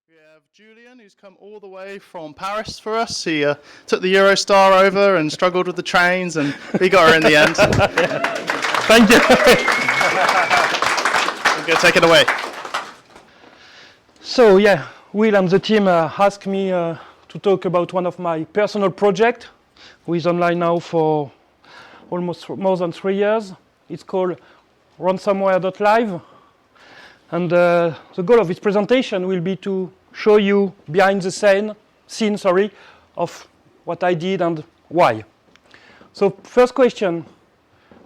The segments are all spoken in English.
We have Julien, who's come all the way from Paris for us. He took the Eurostar over and struggled with the trains, and we got her in the end. Thank you. I'm going to take it away. So yeah, Will and the team asked me to talk about one of my personal projects, who is online now for almost more than 3 years. It's called Ransomware.live. And the goal of this presentation will be to show you behind the scene of what I did and why. So first question,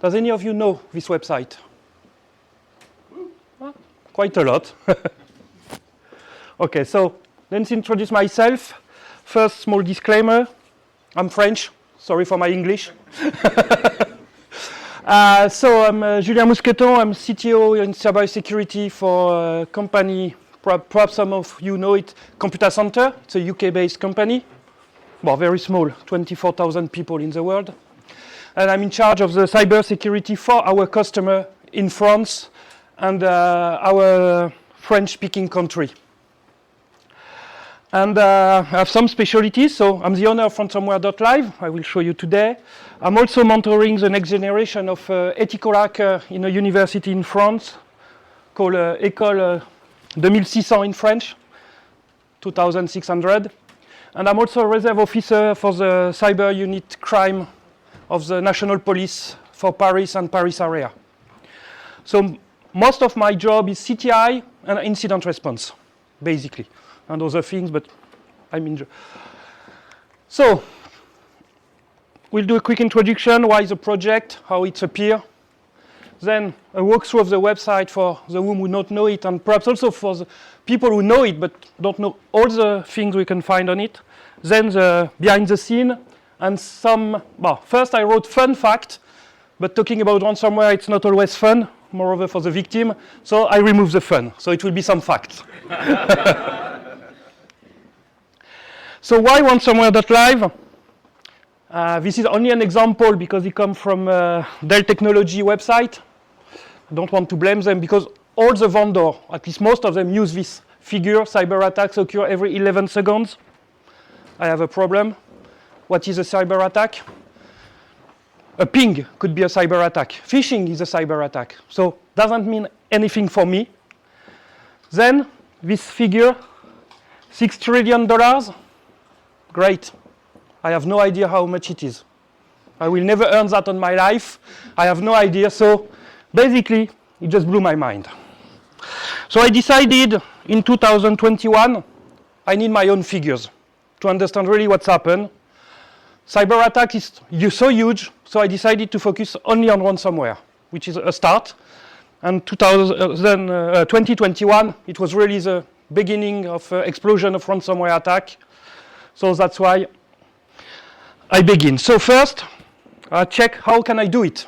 does any of you know this website? Quite a lot. Okay, so let's introduce myself. First, small disclaimer. I'm French. Sorry for my English. So I'm Julien Mousqueton. I'm CTO in cybersecurity for a company, perhaps some of you know it, Computer Center. It's a UK-based company. Well, very small, 24,000 people in the world. And I'm in charge of the cybersecurity for our customer in France and our French-speaking country. And I have some specialties, so I'm the owner of Ransomware.live, I will show you today. I'm also mentoring the next generation of ethical hacker in a university in France called École 2600 in French, 2600. And I'm also a reserve officer for the cyber unit crime of the National Police for Paris and Paris area. So most of my job is CTI and incident response, basically. And other things, but I'm in. So, we'll do a quick introduction, why the project, how it's appeared. Then a walkthrough of the website for the whom who don't know it, and perhaps also for the people who know it but don't know all the things we can find on it. Then the behind the scene, and some, well, first I wrote fun fact, but talking about ransomware, it's not always fun, moreover for the victim, so I remove the fun, so it will be some facts. So why Ransomware.live? This is only an example because it comes from Dell Technology website. I don't want to blame them because all the vendors, at least most of them, use this figure. Cyber attacks occur every 11 seconds. I have a problem. What is a cyber attack? A ping could be a cyber attack. Phishing is a cyber attack. So doesn't mean anything for me. Then this figure, $6 trillion. Great. I have no idea how much it is. I will never earn that on my life. I have no idea. So basically, it just blew my mind. So I decided in 2021, I need my own figures to understand really what's happened. Cyber attack is so huge, so I decided to focus only on ransomware, which is a start. And 2021, it was really the beginning of explosion of ransomware attack. So that's why I begin. So first, check how can I do it.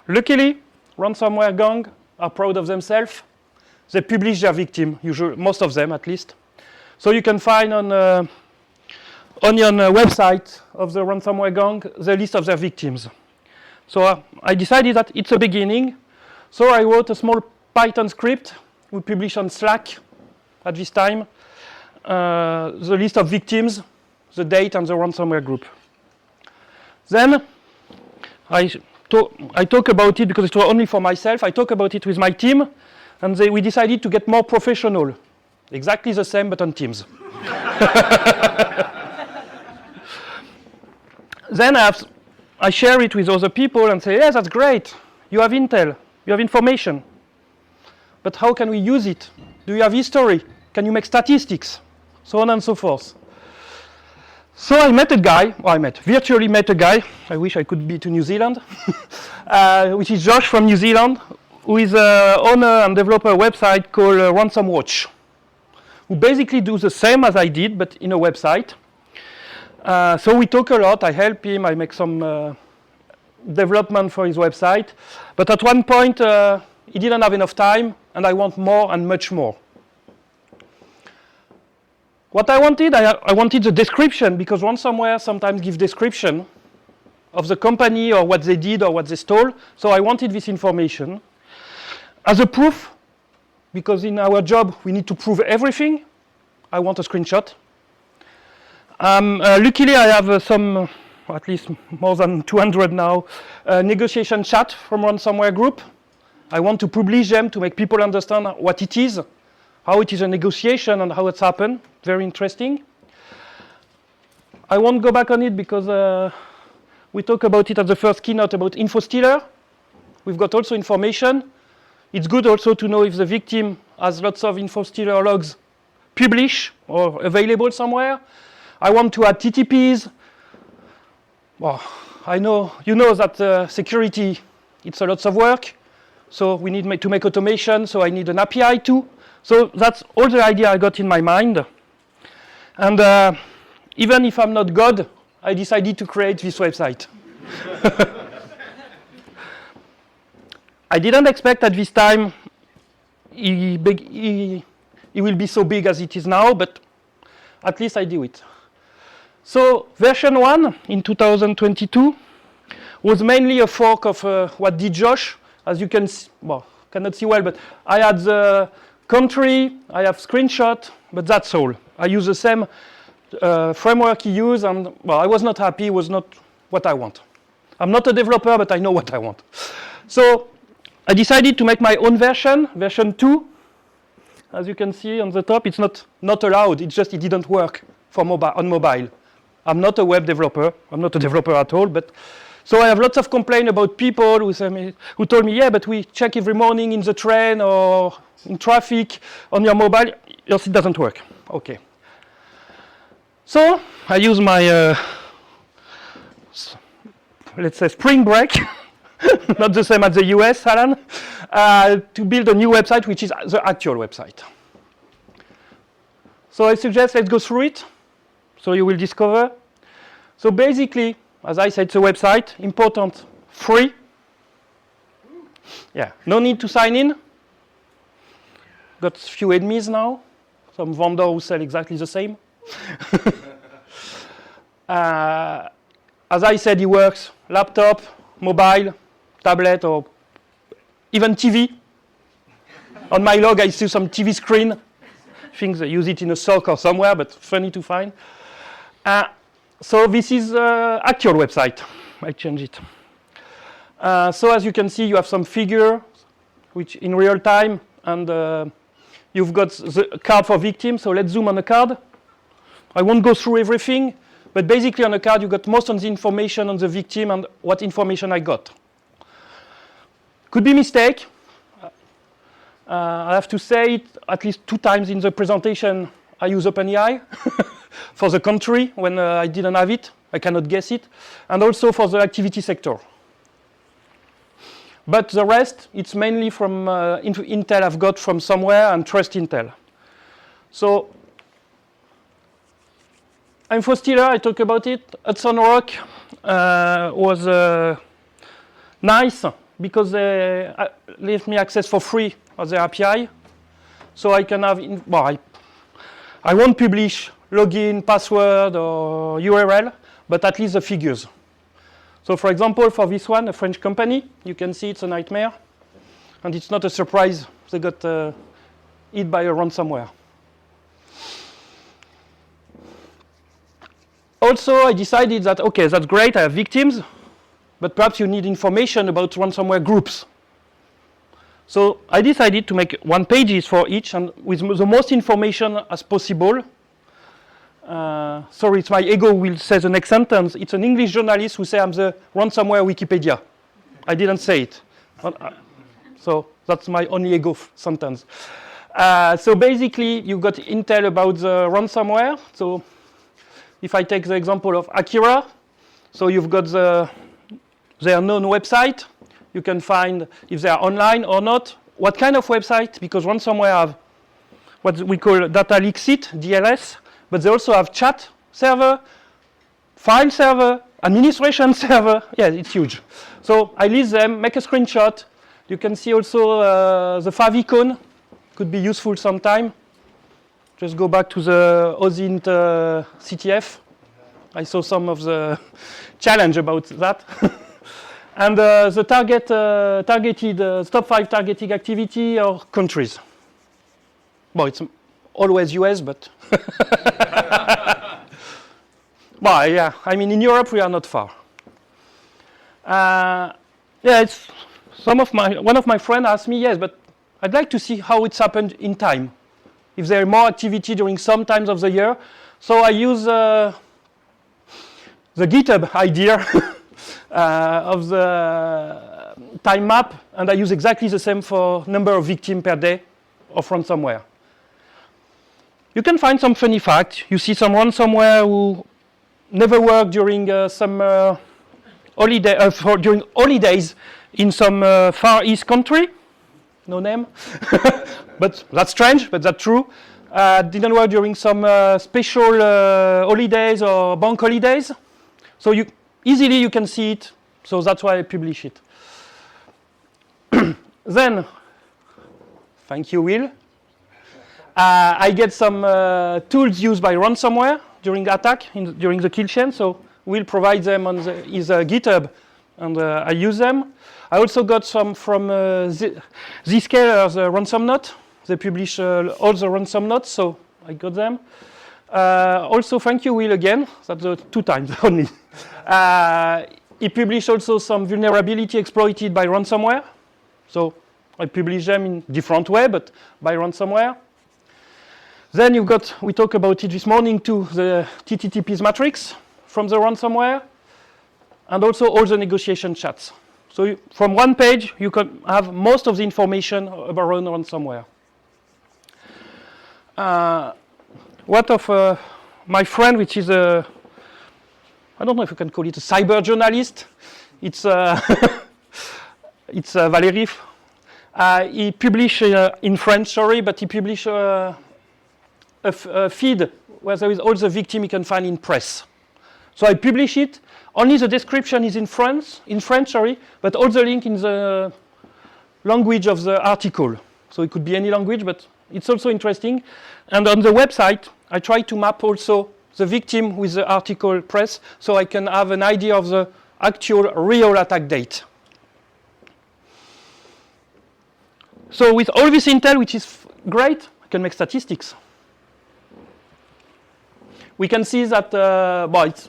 Luckily, ransomware gang are proud of themselves. They publish their victim, usually most of them at least. So you can find on the website of the ransomware gang the list of their victims. So I decided that it's a beginning. So I wrote a small Python script we publish on Slack at this time. The list of victims, the date, and the ransomware group. Then I talk about it because it was only for myself. I talk about it with my team, and we decided to get more professional. Exactly the same, but on Teams. Then I share it with other people and say, yes, that's great. You have intel, you have information. But how can we use it? Do you have history? Can you make statistics? So on and so forth. So I virtually met a guy, I wish I could be to New Zealand, which is Josh from New Zealand, who is the owner and developer a website called Ransom Watch, who basically do the same as I did, but in a website. So we talk a lot, I help him, I make some development for his website. But at one point, he didn't have enough time, and I want more and much more. What I wanted the description, because ransomware sometimes gives description of the company or what they did or what they stole. So I wanted this information. As a proof, because in our job we need to prove everything. I want a screenshot. Luckily, I have some, at least more than 200 now, negotiation chat from ransomware group. I want to publish them to make people understand what it is, how it is a negotiation and how it's happened. Very interesting. I won't go back on it because we talked about it at the first keynote about info stealer. We've got also information. It's good also to know if the victim has lots of info stealer logs published or available somewhere. I want to add TTPs. Well, I know you know that security, it's a lot of work. So we need to make automation. So I need an API too. So that's all the idea I got in my mind. And even if I'm not God, I decided to create this website. I didn't expect at this time it will be so big as it is now, but at least I do it. So version 1 in 2022 was mainly a fork of what did Josh. As you can see, well, cannot see well, but I had the country, I have screenshot, but that's all. I use the same framework he used, and well, I was not happy. It was not what I want. I'm not a developer, but I know what I want. So I decided to make my own version, version 2. As you can see on the top, it's not allowed. It's just it didn't work for on mobile. I'm not a web developer. I'm not a developer at all. But so I have lots of complaints about people who told me, yeah, but we check every morning in the train or in traffic on your mobile. Yes, it doesn't work. Okay. So I use my, let's say, spring break, not the same as the US, Alan, to build a new website, which is the actual website. So I suggest let's go through it, so you will discover. So basically, as I said, it's a website, important, free. Yeah, no need to sign in. Got a few enemies now, some vendors who sell exactly the same. As I said, it works laptop, mobile, tablet, or even TV. On my log, I see some TV screen. I think they use it in a sock or somewhere, but funny to find. So this is actual website. I change it. So as you can see, you have some figure, which in real time, and you've got the card for victims. So let's zoom on the card. I won't go through everything, but basically on the card, you got most of the information on the victim and what information I got. Could be mistake. I have to say it at least 2 times in the presentation. I use OpenAI for the country when I didn't have it. I cannot guess it. And also for the activity sector. But the rest, it's mainly from Intel I've got from somewhere and trust Intel. So info stealer, I talk about it. Hudson Rock was nice because they left me access for free of the API. So I can have, I won't publish login, password, or URL, but at least the figures. So for example, for this one, a French company, you can see it's a nightmare. And it's not a surprise they got hit by a ransomware. Also, I decided that, okay, that's great, I have victims, but perhaps you need information about ransomware groups. So I decided to make 1 page for each and with the most information as possible. Sorry, it's my ego who will say the next sentence. It's an English journalist who says I'm the ransomware Wikipedia. I didn't say it. So that's my only ego sentence. So basically, you got intel about the ransomware. So if I take the example of Akira, so you've got their known website. You can find if they are online or not. What kind of website? Because ransomware have what we call data leak site, DLS, but they also have chat server, file server, administration server. Yeah, it's huge. So I list them, make a screenshot. You can see also the favicon could be useful sometime. Just go back to the OSINT CTF. I saw some of the challenge about that. And the targeted top 5 targeting activity or countries. well, it's always US, but well, yeah, I mean, in Europe we are not far. Yeah, it's one of my friends asked me, yes, but I'd like to see how it's happened in time. If there is more activity during some times of the year. So I use the GitHub idea of the time map, and I use exactly the same for number of victims per day of ransomware. You can find some funny fact. You see some ransomware who never worked during some during holidays in some Far East country. No name, but that's strange, but that's true. Didn't work during some special holidays or bank holidays. So easily you can see it. So that's why I publish it. Then, thank you, Will. I get some tools used by ransomware during attack, during the kill chain. So Will provide them on his GitHub, and I use them. I also got some from Zscaler, the ransom note. They publish all the ransom notes, so I got them. Also, thank you, Will, again. That's 2 times only. He published also some vulnerability exploited by ransomware. So I publish them in different way, but by ransomware. Then you've got, we talked about it this morning too, the TTTP's matrix from the ransomware, and also all the negotiation chats. So from one page, you can have most of the information about ransomware. What of my friend, which is a, I don't know if you can call it a cyber journalist. It's it's Valérie. He published in French, sorry, but he published a feed where there is all the victims you can find in press. So I publish it. Only the description is in French, sorry, but all the link in the language of the article. So it could be any language, but it's also interesting. And on the website, I try to map also the victim with the article press, so I can have an idea of the actual real attack date. So with all this intel, which is great, I can make statistics. We can see that, well, it's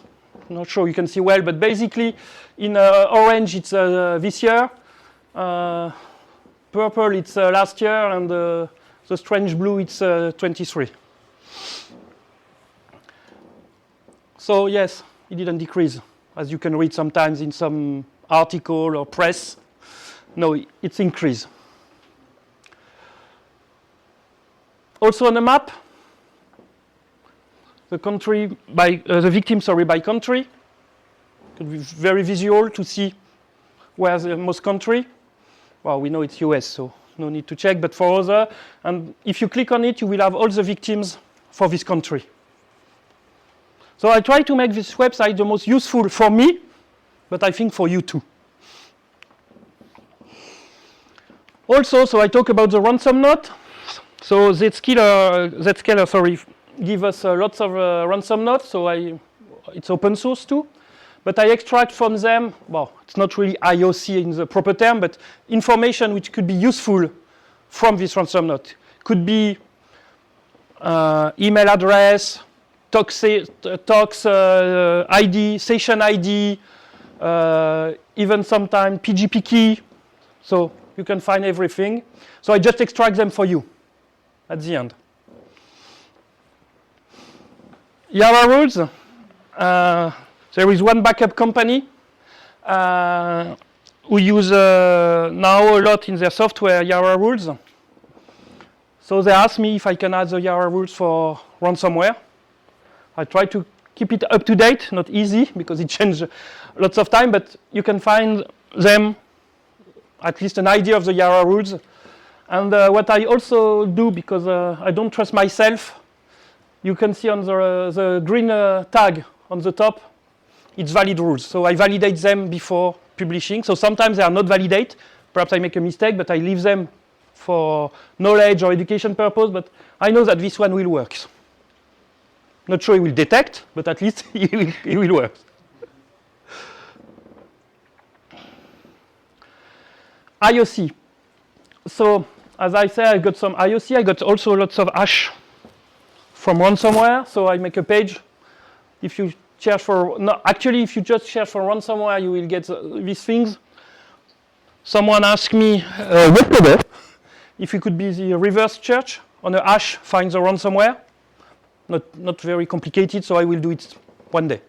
not sure you can see well, but basically in orange it's this year, purple it's last year, and the strange blue it's 23. So yes, it didn't decrease, as you can read sometimes in some article or press. No, it's increased. Also on the map, the country by the victim, sorry, by country. It could be very visual to see where's the most country. Well, we know it's US, so no need to check, but for other, and if you click on it, you will have all the victims for this country. So I try to make this website the most useful for me, but I think for you too. Also, so I talk about the ransom note. So Zscaler, sorry, give us lots of ransom notes, so it's open source too. But I extract from them, well, it's not really IOC in the proper term, but information which could be useful from this ransom note. Could be email address, talks ID, session ID, even sometimes PGP key. So you can find everything. So I just extract them for you at the end. Yara rules. There is one backup company who use now a lot in their software Yara rules. So they asked me if I can add the Yara rules for ransomware. I try to keep it up to date, not easy because it changed lots of time, but you can find them, at least an idea of the Yara rules. And what I also do, because I don't trust myself, you can see on the green tag on the top, it's valid rules. So I validate them before publishing. So sometimes they are not validate. Perhaps I make a mistake, but I leave them for knowledge or education purpose. But I know that this one will work. Not sure it will detect, but at least it will work. IOC. So as I said, I got some IOC. I got also lots of hash from ransomware. So I make a page. If you search for, no, actually, if you just search for ransomware, you will get these things. Someone asked me yesterday if it could be the reverse search on a hash finds a ransomware. Not very complicated, so I will do it one day,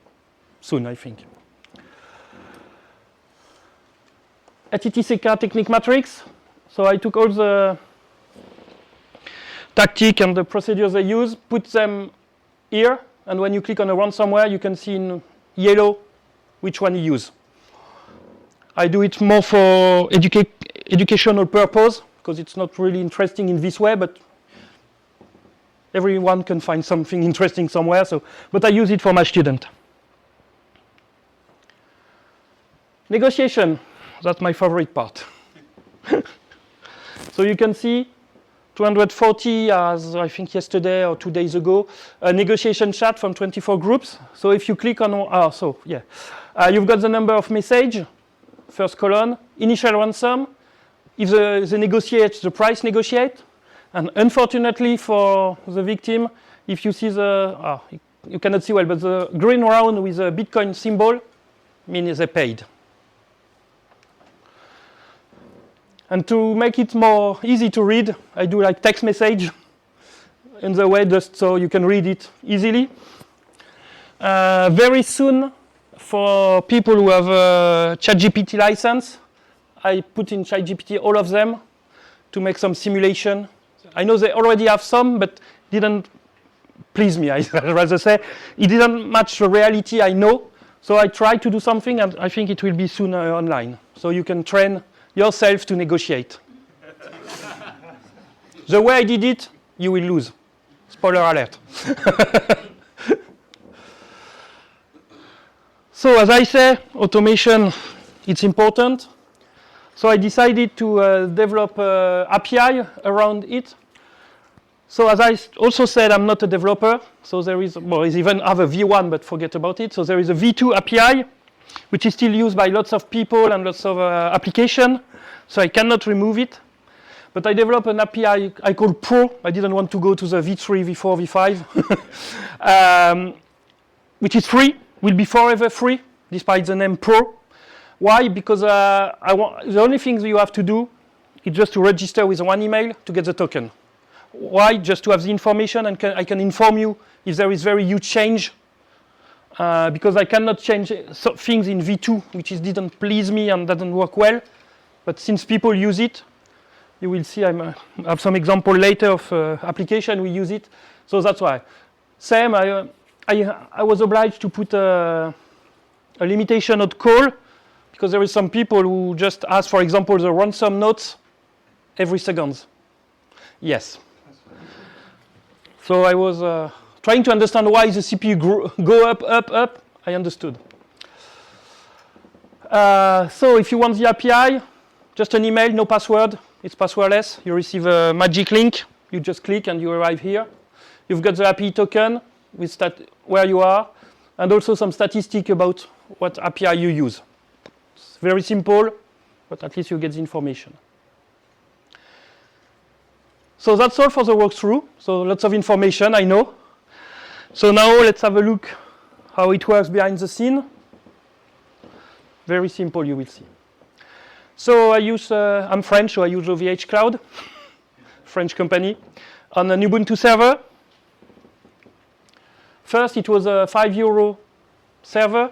soon, I think. ATTCK technique matrix. So I took all the tactic and the procedures they use, put them here, and when you click on a ransomware, you can see in yellow which one you use. I do it more for educational purpose, because it's not really interesting in this way, but everyone can find something interesting somewhere, but I use it for my student. Negotiation, that's my favorite part. So you can see 240 as I think yesterday or 2 days ago, a negotiation chat from 24 groups. So if you click on, you've got the number of message, first column, initial ransom, if they negotiate, the price negotiate, and unfortunately for the victim, if you see you cannot see well, but the green round with a Bitcoin symbol means they paid. And to make it more easy to read, I do like text message in the way just so you can read it easily. Very soon, for people who have a ChatGPT license, I put in ChatGPT all of them to make some simulation. I know they already have some, but didn't please me, I'd rather say. It didn't match the reality I know. So I tried to do something, and I think it will be soon online. So you can train yourself to negotiate. The way I did it, you will lose. Spoiler alert. So as I say, automation, it's important. So I decided to develop an API around it. So as I also said, I'm not a developer. So there is, it's even have a V1, but forget about it. So there is a V2 API, which is still used by lots of people and lots of applications. So I cannot remove it. But I developed an API I call Pro. I didn't want to go to the V3, V4, V5, which is free, will be forever free, despite the name Pro. Why? Because the only thing you have to do is just to register with one email to get the token. Why? Just to have the information, and I can inform you if there is very huge change. Because I cannot change things in V2, which didn't please me and doesn't work well. But since people use it, you will see I have some example later of application we use it. So that's why. Same, I was obliged to put a limitation on call, because there is some people who just ask, for example, the ransom notes every second. Yes. So I was trying to understand why the CPU go up. I understood. So if you want the API, just an email, no password. It's passwordless. You receive a magic link. You just click and you arrive here. You've got the API token with where you are, and also some statistic about what API you use. It's very simple, but at least you get the information. So that's all for the walkthrough. So lots of information, I know. So now let's have a look how it works behind the scene. Very simple, you will see. So I'm French, so I use OVH Cloud, French company, on an Ubuntu server. First, it was a €5 server.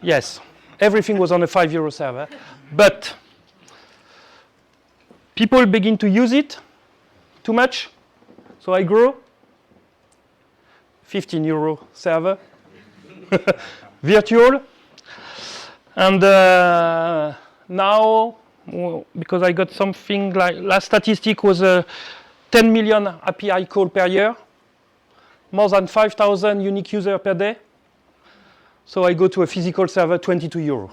Yes, everything was on a €5 server. But people begin to use it too much. So I grew. €15 server, virtual. And now, because I got something like, last statistic was 10 million API call per year, more than 5,000 unique users per day. So I go to a physical server, €22.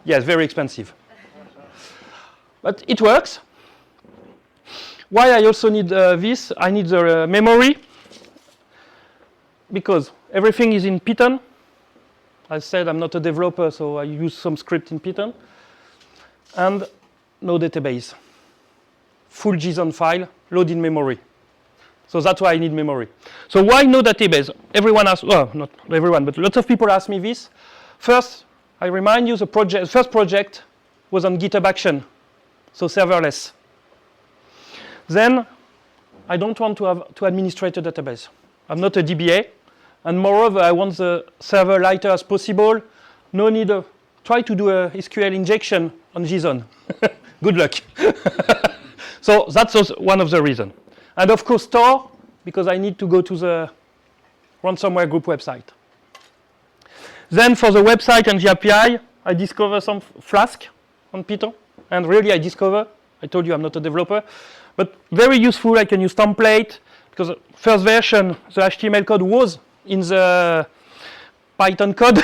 Yes, very expensive. But it works. Why I also need this? I need the memory, because everything is in Python. I said I'm not a developer, so I use some script in Python. And no database. Full JSON file, load in memory. So that's why I need memory. So why no database? Everyone asks, well, not everyone, but lots of people ask me this. First, I remind you the first project was on GitHub Action, so serverless. Then, I don't want to administrate a database. I'm not a DBA, and moreover, I want the server lighter as possible. No need of, try to do a SQL injection on JSON. Good luck. So that's also one of the reasons. And of course, store, because I need to go to the ransomware group website. Then for the website and the API, I discover some Flask on Python. And really, I told you I'm not a developer, but very useful. I can use template, because the first version, the HTML code was in the Python code.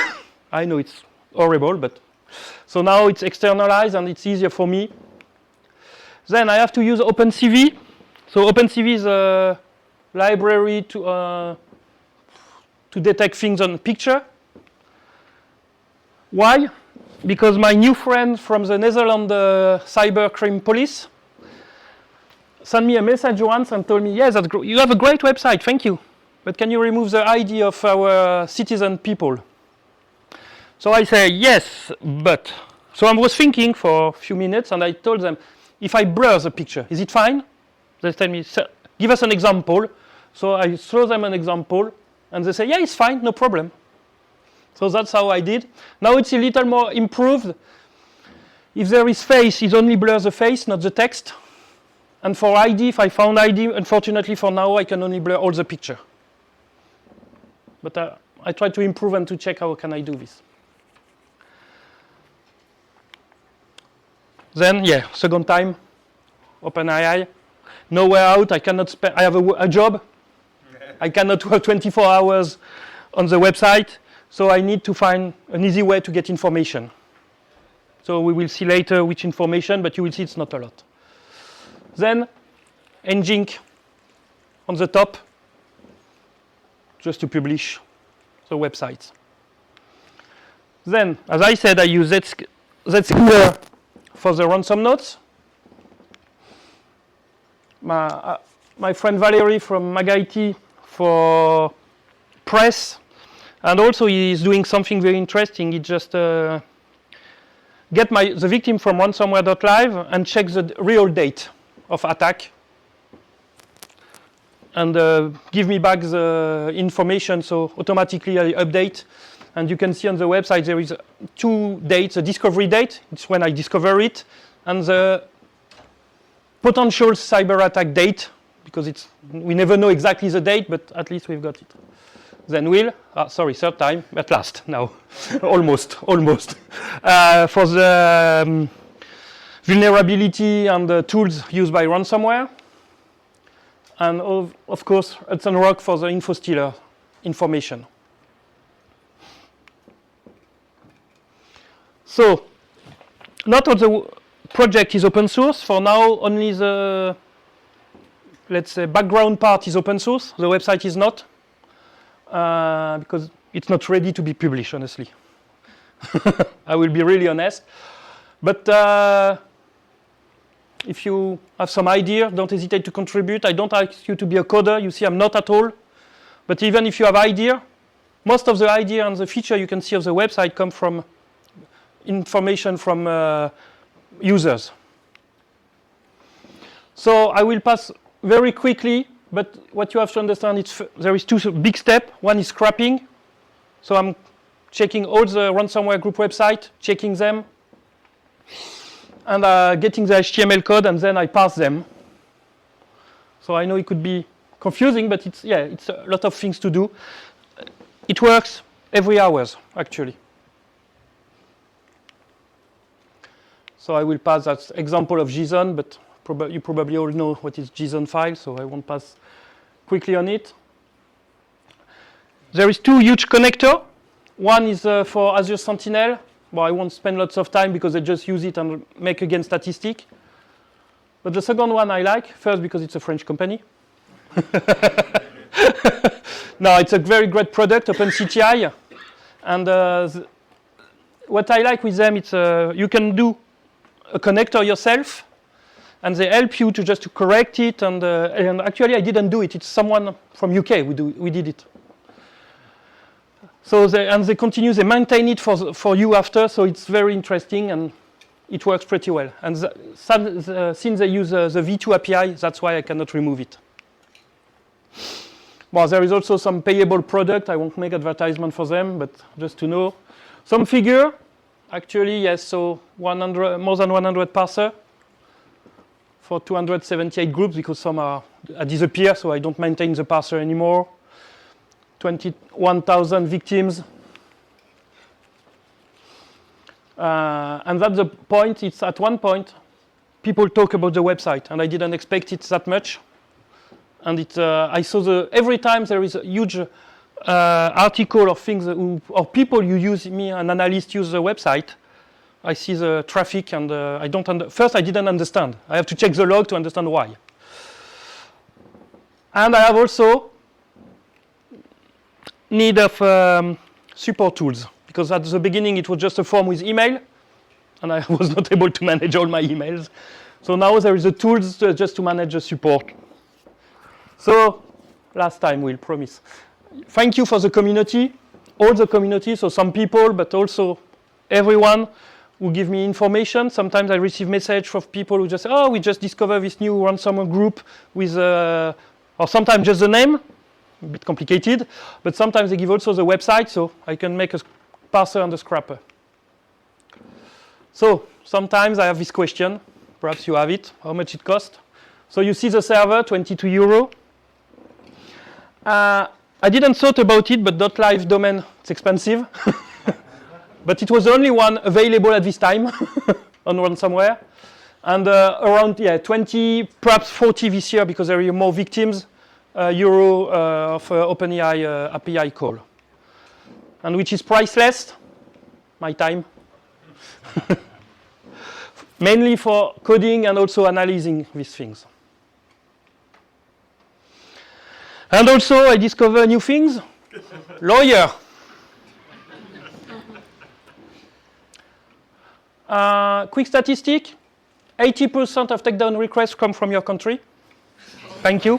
I know it's horrible, but so now it's externalized and it's easier for me. Then I have to use OpenCV. So OpenCV is a library to detect things on picture. Why? Because my new friend from the Netherlands cybercrime police sent me a message once and told me, yes, you have a great website, thank you. But can you remove the ID of our citizen people? So I say, yes, but. So I was thinking for a few minutes and I told them, if I blur the picture, is it fine? They tell me, give us an example. So I show them an example and they say, yeah, it's fine, no problem. So that's how I did. Now it's a little more improved. If there is face, it only blurs the face, not the text. And for ID, if I found ID, unfortunately for now, I can only blur all the picture. But I try to improve and to check how can I do this. Then, yeah, second time, OpenAI. Nowhere out, I cannot spend, I have a job. I cannot work 24 hours on the website. So I need to find an easy way to get information. So we will see later which information, but you will see it's not a lot. Then, Nginx on the top, just to publish the websites. Then, as I said, I use Zscaler for the ransom notes. My friend Valerie from MagIT for press. And also he is doing something very interesting. He just get the victim from Ransomware.live and check the real date of attack. And give me back the information, so automatically I update. And you can see on the website there is 2 dates, the discovery date, it's when I discover it, and the potential cyber attack date, because we never know exactly the date, but at least we've got it. Then third time, at last now, almost. For the vulnerability and the tools used by ransomware. And of course, it's unlock for the info stealer information. So, not all the project is open source. For now, only the, let's say, background part is open source. The website is not, because it's not ready to be published, honestly. I will be really honest. But if you have some idea, don't hesitate to contribute. I don't ask you to be a coder. You see, I'm not at all. But even if you have idea, most of the idea and the feature you can see of the website come from information from users. So I will pass very quickly, but what you have to understand is there is 2 big steps. One is scrapping. So I'm checking all the ransomware group website, checking them, and getting the HTML code, and then I parse them. So I know it could be confusing, but it's a lot of things to do. It works every hours, actually. So I will pass that example of JSON, but you probably all know what is JSON file, so I won't pass quickly on it. There is 2 huge connectors. One is for Azure Sentinel. Well, I won't spend lots of time because I just use it and make again statistic. But the second one I like, first because it's a French company. No, it's a very great product, a connector yourself, and they help you to just to correct it. And actually, I didn't do it. It's someone from UK we did it. So they continue. They maintain it for you after. So it's very interesting and it works pretty well. And since they use the V2 API, that's why I cannot remove it. Well, there is also some payable product. I won't make advertisement for them, but just to know. Some figure, actually, yes, so more than 100 parser for 278 groups because some are disappear, so I don't maintain the parser anymore. 21,000 victims. And that's the point. It's at one point, people talk about the website, and I didn't expect it that much. And I saw every time there is a huge article of things or people you use me, an analyst use the website. I see the traffic and I don't first I didn't understand. I have to check the log to understand why. And I have also need of support tools because at the beginning it was just a form with email and I was not able to manage all my emails. So now there is a tools just to manage the support. So last time we'll promise. Thank you for the community, all the community, so some people, but also everyone who give me information. Sometimes I receive message from people who just say, oh, we just discovered this new ransomware group with, or sometimes just the name, a bit complicated, but sometimes they give also the website, so I can make a parser and a scrapper. So sometimes I have this question, perhaps you have it, how much it costs. So you see the server, 22 euro. I didn't thought about it, but .live domain, it's expensive. But it was the only one available at this time on ransomware. And around 20, perhaps 40 this year because there are more victims, euro of OpenAI API call. And which is priceless, my time. Mainly for coding and also analyzing these things. And also I discover new things. Lawyer. Quick statistic, 80% of takedown requests come from your country. Thank you.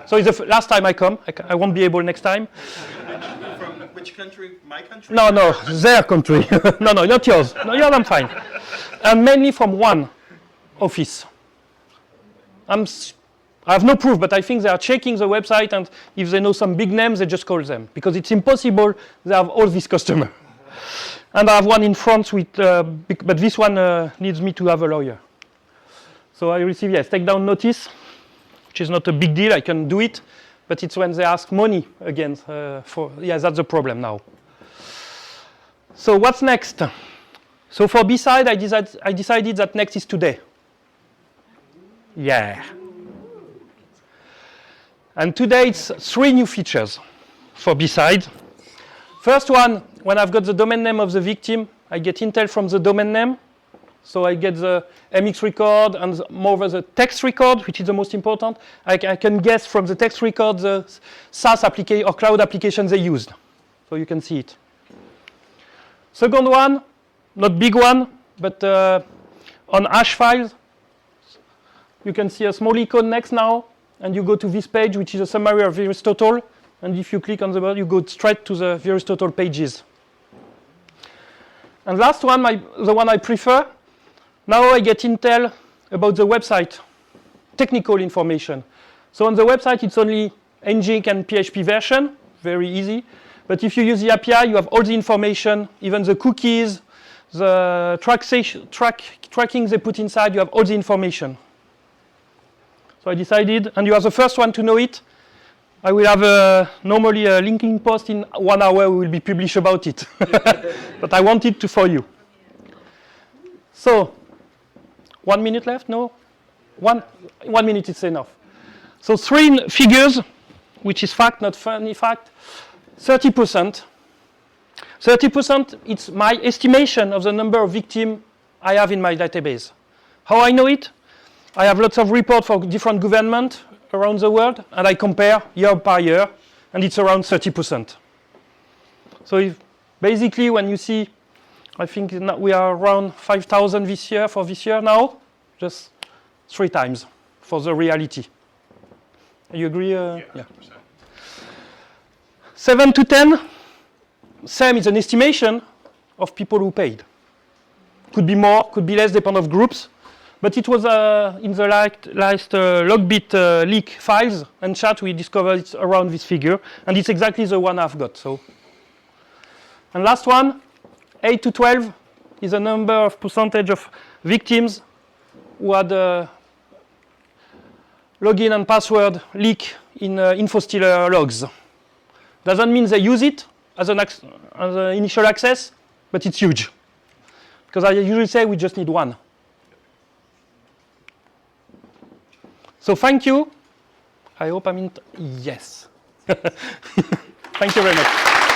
So it's the last time I come. I won't be able next time. From which country? My country? No, their country. No, not yours. No, yours I'm fine. And mainly from one office. I have no proof, but I think they are checking the website, and if they know some big names, they just call them. Because it's impossible they have all these customers. And I have one in France, with, but this one needs me to have a lawyer. So I receive, yes, takedown notice, which is not a big deal, I can do it, but it's when they ask money again. That's the problem now. So what's next? So for BSides, I decided that next is today. Yeah. And today it's 3 new features for BSides. First one, when I've got the domain name of the victim, I get intel from the domain name. So I get the MX record and moreover the text record, which is the most important. I can guess from the text record the SaaS application or cloud application they used. So you can see it. Second one, not big one, but on hash files, you can see a small icon next now, and you go to this page, which is a summary of VirusTotal. And if you click on the button, you go straight to the VirusTotal pages. And last one, the one I prefer, now I get intel about the website, technical information. So on the website, it's only Nginx and PHP version, very easy. But if you use the API, you have all the information, even the cookies, the tracking they put inside, you have all the information. So I decided, and you are the first one to know it. I will have normally a linking post in 1 hour will be published about it. But I want it for you. So, 1 minute left? No? 1 minute is enough. So 3 figures, which is fact, not funny fact. 30%. 30%, it's my estimation of the number of victims I have in my database. How I know it? I have lots of reports for different governments around the world, and I compare year by year, and it's around 30%. So basically, when you see I think we are around 5,000 this year for this year now, just 3 times for the reality. You agree? Yeah. 7 to 10, same is an estimation of people who paid. Could be more, could be less, depending on groups. But it was in the last Logbit leak files and chat, we discovered it's around this figure, and it's exactly the one I've got. So, and last one, 8 to 12 is a number of percentage of victims who had login and password leak in InfoStealer logs. Doesn't mean they use it as an initial access, but it's huge. Because I usually say we just need one. So thank you. I hope I mean yes. Thank you very much.